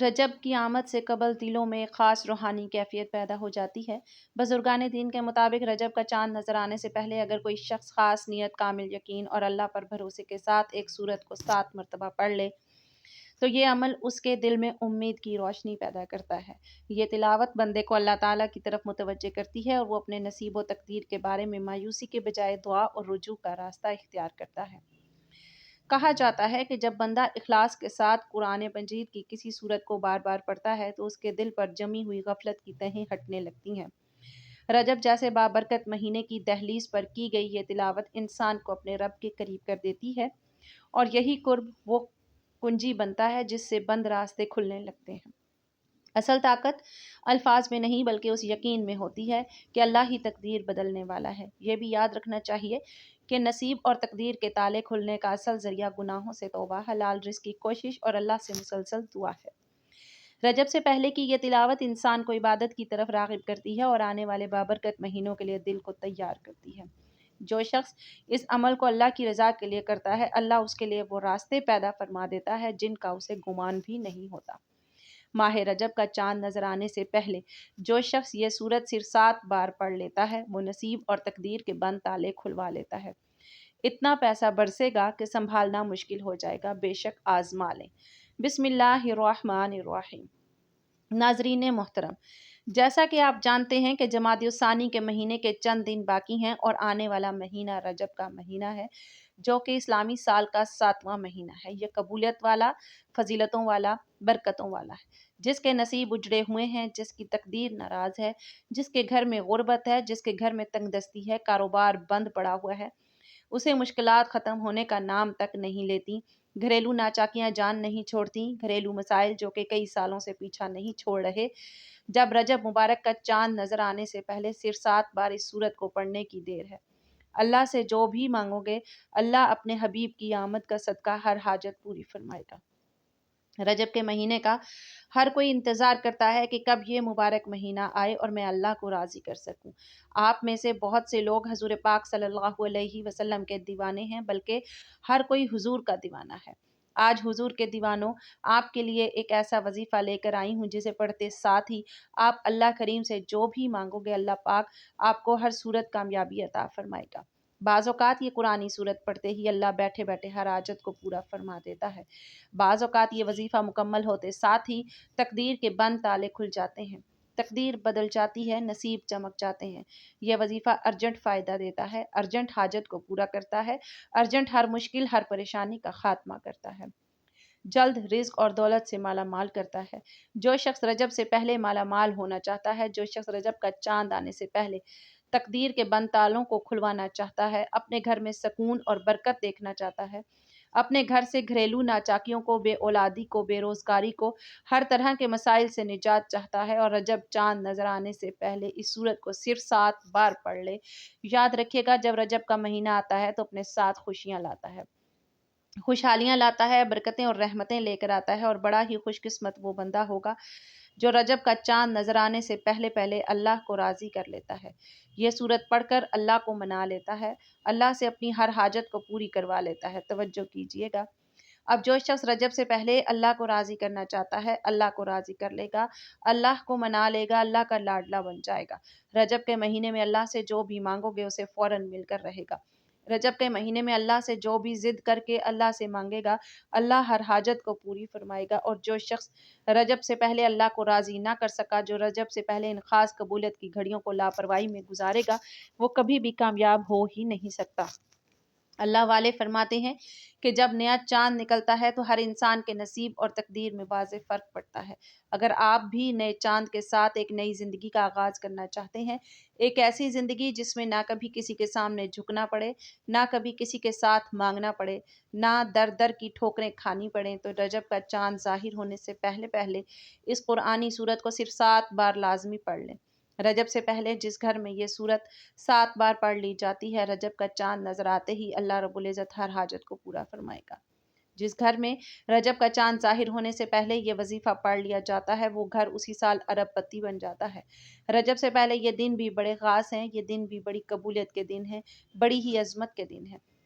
رجب کی آمد سے قبل دلوں میں ایک خاص روحانی کیفیت پیدا ہو جاتی ہے۔ بزرگان دین کے مطابق رجب کا چاند نظر آنے سے پہلے اگر کوئی شخص خاص نیت، کامل یقین اور اللہ پر بھروسے کے ساتھ ایک سورت کو 7 مرتبہ پڑھ لے تو یہ عمل اس کے دل میں امید کی روشنی پیدا کرتا ہے۔ یہ تلاوت بندے کو اللہ تعالیٰ کی طرف متوجہ کرتی ہے اور وہ اپنے نصیب و تقدیر کے بارے میں مایوسی کے بجائے دعا اور رجوع کا راستہ اختیار کرتا ہے۔ کہا جاتا ہے کہ جب بندہ اخلاص کے ساتھ قرآن مجید کی کسی سورت کو بار بار پڑھتا ہے تو اس کے دل پر جمی ہوئی غفلت کی تہیں ہٹنے لگتی ہیں۔ رجب جیسے بابرکت مہینے کی دہلیز پر کی گئی یہ تلاوت انسان کو اپنے رب کے قریب کر دیتی ہے، اور یہی قرب وہ کنجی بنتا ہے جس سے بند راستے کھلنے لگتے ہیں۔ اصل طاقت الفاظ میں نہیں بلکہ اس یقین میں ہوتی ہے کہ اللہ ہی تقدیر بدلنے والا ہے۔ یہ بھی یاد رکھنا چاہیے کہ نصیب اور تقدیر کے تالے کھلنے کا اصل ذریعہ گناہوں سے توبہ، حلال رزق کی کوشش اور اللہ سے مسلسل دعا ہے۔ رجب سے پہلے کی یہ تلاوت انسان کو عبادت کی طرف راغب کرتی ہے اور آنے والے بابرکت مہینوں کے لیے دل کو تیار کرتی ہے۔ جو شخص اس عمل کو اللہ کی رضا کے لیے کرتا ہے، اللہ اس کے لیے وہ راستے پیدا فرما دیتا ہے جن کا اسے گمان بھی نہیں ہوتا۔ ماہ رجب کا چاند نظر آنے سے پہلے جو شخص یہ سورت صرف 7 بار پڑھ لیتا ہے وہ نصیب اور تقدیر کے بند تالے کھلوا لیتا ہے۔ اتنا پیسہ برسے گا کہ سنبھالنا مشکل ہو جائے گا، بے شک آزما لیں۔ بسم اللہ الرحمن الرحیم۔ ناظرین محترم، جیسا کہ آپ جانتے ہیں کہ جمادی الثانی کے مہینے کے چند دن باقی ہیں اور آنے والا مہینہ رجب کا مہینہ ہے جو کہ اسلامی سال کا 7واں مہینہ ہے۔ یہ قبولیت والا، فضیلتوں والا، برکتوں والا ہے۔ جس کے نصیب اجڑے ہوئے ہیں، جس کی تقدیر ناراض ہے، جس کے گھر میں غربت ہے، جس کے گھر میں تنگ دستی ہے، کاروبار بند پڑا ہوا ہے، اسے مشکلات ختم ہونے کا نام تک نہیں لیتی، گھریلو ناچاکیاں جان نہیں چھوڑتی، گھریلو مسائل جو کہ کئی سالوں سے پیچھا نہیں چھوڑ رہے، جب رجب مبارک کا چاند نظر آنے سے پہلے صرف 7 بار اس سورت کو پڑھنے کی دیر ہے۔ اللہ سے جو بھی مانگو گے، اللہ اپنے حبیب کی آمد کا صدقہ ہر حاجت پوری فرمائے گا۔ رجب کے مہینے کا ہر کوئی انتظار کرتا ہے کہ کب یہ مبارک مہینہ آئے اور میں اللہ کو راضی کر سکوں۔ آپ میں سے بہت سے لوگ حضور پاک صلی اللہ علیہ وسلم کے دیوانے ہیں، بلکہ ہر کوئی حضور کا دیوانہ ہے۔ آج حضور کے دیوانوں، آپ کے لیے ایک ایسا وظیفہ لے کر آئی ہوں جسے پڑھتے ساتھ ہی آپ اللہ کریم سے جو بھی مانگو گے، اللہ پاک آپ کو ہر صورت کامیابی عطا فرمائے گا۔ بعض اوقات یہ قرآنی صورت پڑھتے ہی اللہ بیٹھے بیٹھے ہر حاجت کو پورا فرما دیتا ہے۔ بعض اوقات یہ وظیفہ مکمل ہوتے ساتھ ہی تقدیر کے بند تالے کھل جاتے ہیں، تقدیر بدل جاتی ہے، نصیب چمک جاتے ہیں۔ یہ وظیفہ ارجنٹ فائدہ دیتا ہے، ارجنٹ حاجت کو پورا کرتا ہے، ارجنٹ ہر مشکل، ہر پریشانی کا خاتمہ کرتا ہے، جلد رزق اور دولت سے مالا مال کرتا ہے۔ جو شخص رجب سے پہلے مالا مال ہونا چاہتا ہے، جو شخص رجب کا چاند آنے سے پہلے تقدیر کے بند تالوں کو کھلوانا چاہتا ہے، اپنے گھر میں سکون اور برکت دیکھنا چاہتا ہے، اپنے گھر سے گھریلو ناچاکیوں کو، بے اولادی کو، بے روزگاری کو، ہر طرح کے مسائل سے نجات چاہتا ہے اور رجب چاند نظر آنے سے پہلے اس سورت کو صرف 7 بار پڑھ لے۔ یاد رکھیے گا، جب رجب کا مہینہ آتا ہے تو اپنے ساتھ خوشیاں لاتا ہے، خوشحالیاں لاتا ہے، برکتیں اور رحمتیں لے کر آتا ہے، اور بڑا ہی خوش قسمت وہ بندہ ہوگا جو رجب کا چاند نظر آنے سے پہلے پہلے اللہ کو راضی کر لیتا ہے، یہ سورت پڑھ کر اللہ کو منا لیتا ہے، اللہ سے اپنی ہر حاجت کو پوری کروا لیتا ہے۔ توجہ کیجیے گا، اب جو شخص رجب سے پہلے اللہ کو راضی کرنا چاہتا ہے، اللہ کو راضی کر لے گا، اللہ کو منا لے گا، اللہ کا لاڈلا بن جائے گا۔ رجب کے مہینے میں اللہ سے جو بھی مانگو گے اسے فوراً مل کر رہے گا۔ رجب کے مہینے میں اللہ سے جو بھی ضد کر کے اللہ سے مانگے گا، اللہ ہر حاجت کو پوری فرمائے گا۔ اور جو شخص رجب سے پہلے اللہ کو راضی نہ کر سکا، جو رجب سے پہلے ان خاص قبولیت کی گھڑیوں کو لاپرواہی میں گزارے گا، وہ کبھی بھی کامیاب ہو ہی نہیں سکتا۔ اللہ والے فرماتے ہیں کہ جب نیا چاند نکلتا ہے تو ہر انسان کے نصیب اور تقدیر میں واضح فرق پڑتا ہے۔ اگر آپ بھی نئے چاند کے ساتھ ایک نئی زندگی کا آغاز کرنا چاہتے ہیں، ایک ایسی زندگی جس میں نہ کبھی کسی کے سامنے جھکنا پڑے، نہ کبھی کسی کے ساتھ مانگنا پڑے، نہ در در کی ٹھوکریں کھانی پڑیں، تو رجب کا چاند ظاہر ہونے سے پہلے پہلے اس قرآنی سورت کو صرف 7 بار لازمی پڑھ لیں۔ رجب سے پہلے جس گھر میں یہ سورت 7 بار پڑھ لی جاتی ہے، رجب کا چاند نظر آتے ہی اللہ رب العزت ہر حاجت کو پورا فرمائے گا۔ جس گھر میں رجب کا چاند ظاہر ہونے سے پہلے یہ وظیفہ پڑھ لیا جاتا ہے، وہ گھر اسی سال ارب پتی بن جاتا ہے۔ رجب سے پہلے یہ دن بھی بڑے خاص ہیں، یہ دن بھی بڑی قبولیت کے دن ہیں، بڑی ہی عظمت کے دن ہیں۔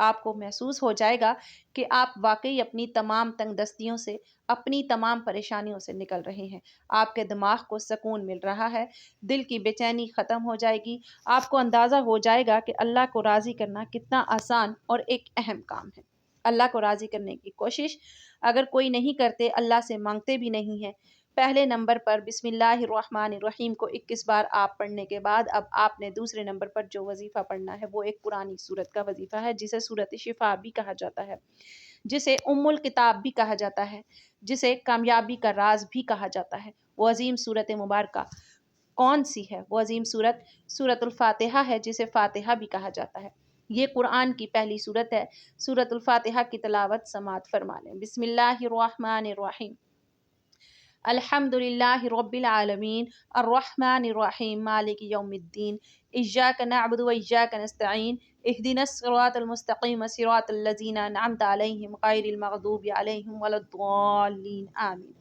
آپ کو محسوس ہو جائے گا کہ آپ واقعی اپنی تمام تنگ دستیوں سے، اپنی تمام پریشانیوں سے نکل رہے ہیں۔ آپ کے دماغ کو سکون مل رہا ہے، دل کی بے چینی ختم ہو جائے گی۔ آپ کو اندازہ ہو جائے گا کہ اللہ کو راضی کرنا کتنا آسان اور ایک اہم کام ہے۔ اللہ کو راضی کرنے کی کوشش اگر کوئی نہیں کرتے، اللہ سے مانگتے بھی نہیں ہے، پہلے نمبر پر بسم اللہ الرحمن الرحیم کو 21 بار آپ پڑھنے کے بعد اب آپ نے دوسرے نمبر پر جو وظیفہ پڑھنا ہے وہ ایک قرآنی سورت کا وظیفہ ہے، جسے سورت شفا بھی کہا جاتا ہے، جسے ام الکتاب بھی کہا جاتا ہے، جسے کامیابی کا راز بھی کہا جاتا ہے۔ وہ عظیم سورت مبارکہ کون سی ہے؟ وہ عظیم سورت سورت الفاتحہ ہے، جسے فاتحہ بھی کہا جاتا ہے۔ یہ قرآن کی پہلی سورت ہے۔ سورت الفاتحہ کی تلاوت سماعت فرما لیں۔ بسم اللہ الرحمن الرحیم، الحمد للہ رب العالمین، الرحمن الرحیم، مالک یوم الدین، ایاک نعبد و ایاک نستعین، اہدنا الصراط المستقیم صراط الذین انعمت علیہم غیر المغضوب علیہم ولا الضالین، آمین۔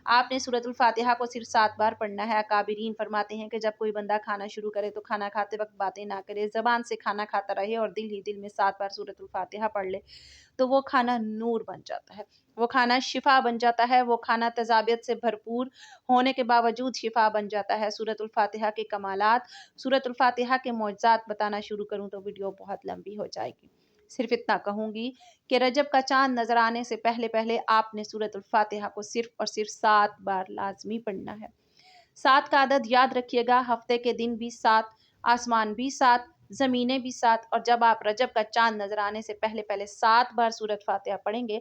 آپ نے سورۃ الفاتحہ کو صرف 7 بار پڑھنا ہے۔ اکابرین فرماتے ہیں کہ جب کوئی بندہ کھانا شروع کرے تو کھانا کھاتے وقت باتیں نہ کرے، زبان سے کھانا کھاتا رہے اور دل ہی دل میں 7 بار سورۃ الفاتحہ پڑھ لے تو وہ کھانا نور بن جاتا ہے، وہ کھانا شفا بن جاتا ہے، وہ کھانا تذابیت سے بھرپور ہونے کے باوجود شفا بن جاتا ہے۔ سورۃ الفاتحہ کے کمالات، سورۃ الفاتحہ کے معجزات بتانا شروع کروں تو ویڈیو بہت لمبی ہو جائے گی، صرف اتنا کہوں گی کہ رجب کا چاند نظر آنے سے پہلے پہلے آپ نے سورۃ الفاتحہ کو صرف اور صرف 7 بار لازمی پڑھنا ہے۔ 7 کا عدد یاد رکھیے گا، ہفتے کے دن بھی 7، آسمان بھی 7، زمینیں بھی 7، اور جب آپ رجب کا چاند نظر آنے سے پہلے پہلے 7 بار سورۃ فاتحہ پڑھیں گے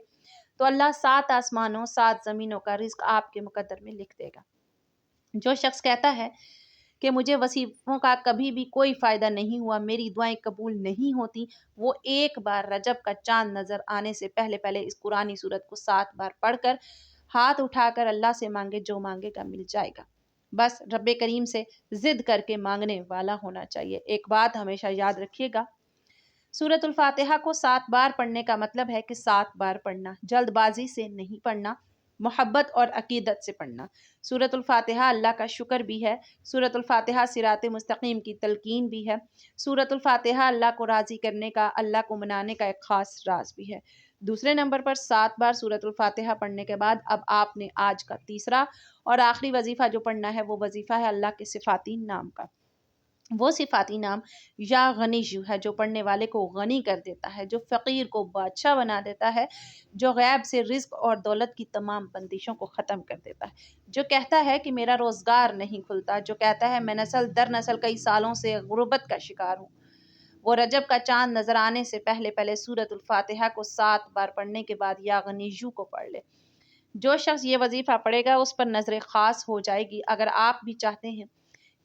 تو اللہ 7 آسمانوں 7 زمینوں کا رزق آپ کے مقدر میں لکھ دے گا۔ جو شخص کہتا ہے کہ مجھے وظیفوں کا کبھی بھی کوئی فائدہ نہیں ہوا، میری دعائیں قبول نہیں ہوتی، وہ ایک بار رجب کا چاند نظر آنے سے پہلے پہلے اس قرآنی سورت کو 7 بار پڑھ کر ہاتھ اٹھا کر اللہ سے مانگے، جو مانگے گا مل جائے گا۔ بس رب کریم سے ضد کر کے مانگنے والا ہونا چاہیے۔ ایک بات ہمیشہ یاد رکھیے گا، سورۃ الفاتحہ کو 7 بار پڑھنے کا مطلب ہے کہ 7 بار پڑھنا، جلد بازی سے نہیں پڑھنا، محبت اور عقیدت سے پڑھنا۔ سورۃ الفاتحہ اللہ کا شکر بھی ہے، سورۃ الفاتحہ صراط مستقیم کی تلقین بھی ہے، سورۃ الفاتحہ اللہ کو راضی کرنے کا، اللہ کو منانے کا ایک خاص راز بھی ہے۔ دوسرے نمبر پر 7 بار سورۃ الفاتحہ پڑھنے کے بعد اب آپ نے آج کا تیسرا اور آخری وظیفہ جو پڑھنا ہے وہ وظیفہ ہے اللہ کے صفاتی نام کا۔ وہ صفاتی نام یا غنی ہے جو پڑھنے والے کو غنی کر دیتا ہے، جو فقیر کو بادشاہ بنا دیتا ہے، جو غیب سے رزق اور دولت کی تمام بندشوں کو ختم کر دیتا ہے، جو کہتا ہے کہ میرا روزگار نہیں کھلتا، جو کہتا ہے میں نسل در نسل کئی سالوں سے غربت کا شکار ہوں، وہ رجب کا چاند نظر آنے سے پہلے پہلے سورۃ الفاتحہ کو 7 بار پڑھنے کے بعد یا غنی کو پڑھ لے۔ جو شخص یہ وظیفہ پڑھے گا اس پر نظر خاص ہو جائے گی۔ اگر آپ بھی چاہتے ہیں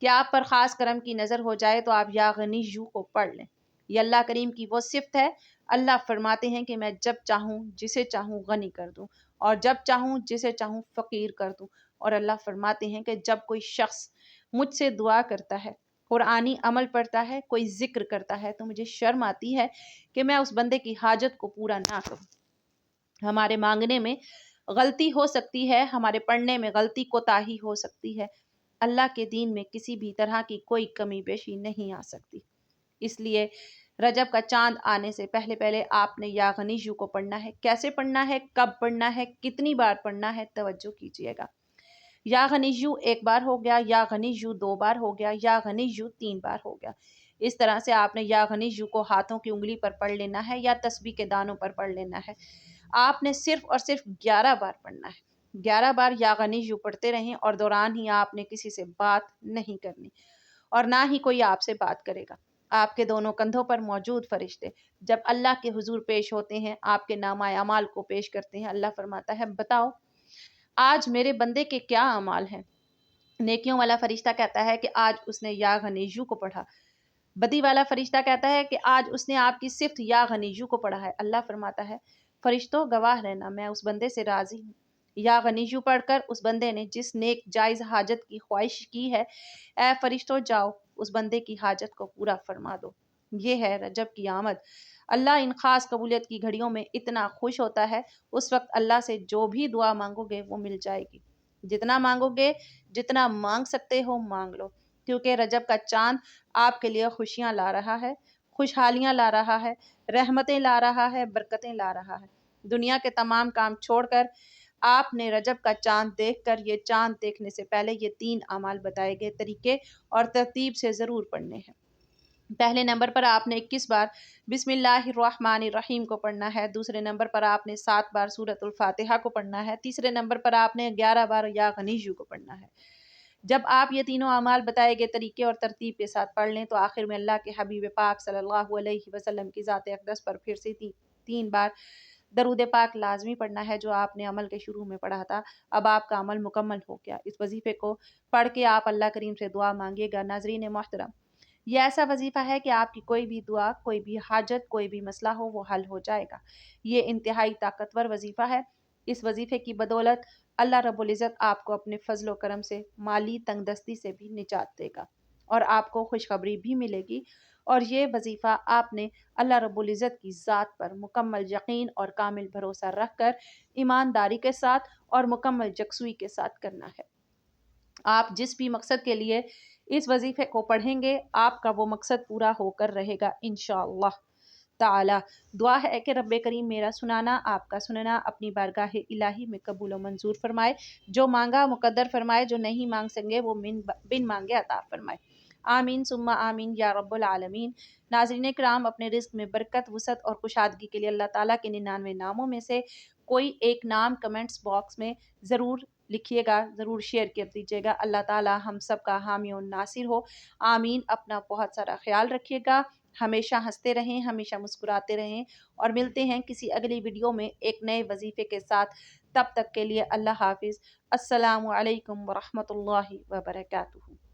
کہ آپ پر خاص کرم کی نظر ہو جائے تو آپ یا غنی کو پڑھ لیں۔ یہ اللہ کریم کی وہ صفت ہے، اللہ فرماتے ہیں کہ میں جب چاہوں جسے چاہوں غنی کر دوں اور جب چاہوں جسے چاہوں فقیر کر دوں، اور اللہ فرماتے ہیں کہ جب کوئی شخص مجھ سے دعا کرتا ہے، قرآنی عمل پڑھتا ہے، کوئی ذکر کرتا ہے تو مجھے شرم آتی ہے کہ میں اس بندے کی حاجت کو پورا نہ کروں۔ ہمارے مانگنے میں غلطی ہو سکتی ہے، ہمارے پڑھنے میں غلطی کوتاہی ہو سکتی ہے، اللہ کے دین میں کسی بھی طرح کی کوئی کمی بیشی نہیں آ سکتی۔ اس لیے رجب کا چاند آنے سے پہلے پہلے آپ نے یا غنی کو پڑھنا ہے۔ کیسے پڑھنا ہے، کب پڑھنا ہے، کتنی بار پڑھنا ہے، توجہ کیجیے گا۔ یا غنی 1 بار ہو گیا، یا غنی 2 بار ہو گیا، یا غنی 3 بار ہو گیا۔ اس طرح سے آپ نے یا غنی کو ہاتھوں کی انگلی پر پڑھ لینا ہے یا تسبیح کے دانوں پر پڑھ لینا ہے۔ آپ نے صرف اور صرف 11 بار پڑھنا ہے۔ 11 بار یا غنی پڑھتے رہیں اور دوران ہی آپ نے کسی سے بات نہیں کرنی اور نہ ہی کوئی آپ سے بات کرے گا۔ آپ کے دونوں کندھوں پر موجود فرشتے جب اللہ کے حضور پیش ہوتے ہیں، آپ کے نامہ اعمال کو پیش کرتے ہیں، اللہ فرماتا ہے بتاؤ آج میرے بندے کے کیا اعمال ہیں؟ نیکیوں والا فرشتہ کہتا ہے کہ آج اس نے یا غنی کو پڑھا۔ بدی والا فرشتہ کہتا ہے کہ آج اس نے آپ کی صفت یا غنی کو پڑھا ہے۔ اللہ فرماتا ہے فرشتوں گواہ رہنا، میں اس بندے سے راضی ہوں۔ یا غنی پڑھ کر اس بندے نے جس نیک جائز حاجت کی خواہش کی ہے، اے فرشتوں جاؤ اس بندے کی حاجت کو پورا فرما دو۔ یہ ہے رجب کی آمد۔ اللہ ان خاص قبولیت کی گھڑیوں میں اتنا خوش ہوتا ہے، اس وقت اللہ سے جو بھی دعا مانگو گے وہ مل جائے گی۔ جتنا مانگو گے، جتنا مانگ سکتے ہو مانگ لو، کیونکہ رجب کا چاند آپ کے لیے خوشیاں لا رہا ہے۔ خوشحالیاں لا رہا ہے، رحمتیں لا رہا ہے، برکتیں لا رہا ہے۔ دنیا کے تمام کام چھوڑ کر آپ نے رجب کا چاند دیکھ کر یہ چاند دیکھنے سے پہلے یہ 3 اعمال بتائے گئے طریقے اور ترتیب سے ضرور پڑھنے ہیں۔ پہلے نمبر پر آپ نے 21 بار بسم اللہ الرحمن الرحیم کو پڑھنا ہے، دوسرے نمبر پر آپ نے 7 بار سورۃ الفاتحہ کو پڑھنا ہے، تیسرے نمبر پر آپ نے 11 بار یا غنیجو کو پڑھنا ہے۔ جب آپ یہ تینوں اعمال بتائے گئے طریقے اور ترتیب کے ساتھ پڑھ لیں تو آخر میں اللہ کے حبیب پاک صلی اللہ علیہ وسلم کی ذات اقدس پر پھر سے 3 بار درود پاک لازمی پڑھنا ہے جو آپ نے عمل کے شروع میں پڑھا تھا۔ اب آپ کا عمل مکمل ہو گیا۔ اس وظیفے کو پڑھ کے آپ اللہ کریم سے دعا مانگیے گا۔ ناظرین محترم، یہ ایسا وظیفہ ہے کہ آپ کی کوئی بھی دعا، کوئی بھی حاجت، کوئی بھی مسئلہ ہو وہ حل ہو جائے گا۔ یہ انتہائی طاقتور وظیفہ ہے۔ اس وظیفے کی بدولت اللہ رب العزت آپ کو اپنے فضل و کرم سے مالی تنگ دستی سے بھی نجات دے گا اور آپ کو خوشخبری بھی ملے گی، اور یہ وظیفہ آپ نے اللہ رب العزت کی ذات پر مکمل یقین اور کامل بھروسہ رکھ کر ایمانداری کے ساتھ اور مکمل یکسوئی کے ساتھ کرنا ہے۔ آپ جس بھی مقصد کے لیے اس وظیفے کو پڑھیں گے آپ کا وہ مقصد پورا ہو کر رہے گا انشاءاللہ تعالی۔ دعا ہے کہ رب کریم میرا سنانا، آپ کا سننا اپنی بارگاہ الہی میں قبول و منظور فرمائے، جو مانگا مقدر فرمائے، جو نہیں مانگ سکے وہ بن مانگے عطا فرمائے۔ آمین ثم آمین یا رب العالمین۔ ناظرین کرام، اپنے رزق میں برکت، وسعت اور کشادگی کے لیے اللہ تعالیٰ کے 99 ناموں میں سے کوئی ایک نام کمنٹس باکس میں ضرور لکھیے گا، ضرور شیئر کر دیجیے گا۔ اللہ تعالیٰ ہم سب کا حامی و ناصر ہو، آمین۔ اپنا بہت سارا خیال رکھیے گا، ہمیشہ ہنستے رہیں، ہمیشہ مسکراتے رہیں، اور ملتے ہیں کسی اگلی ویڈیو میں ایک نئے وظیفے کے ساتھ۔ تب تک کے لیے اللہ حافظ۔ السلام علیکم ورحمۃ اللہ وبرکاتہ۔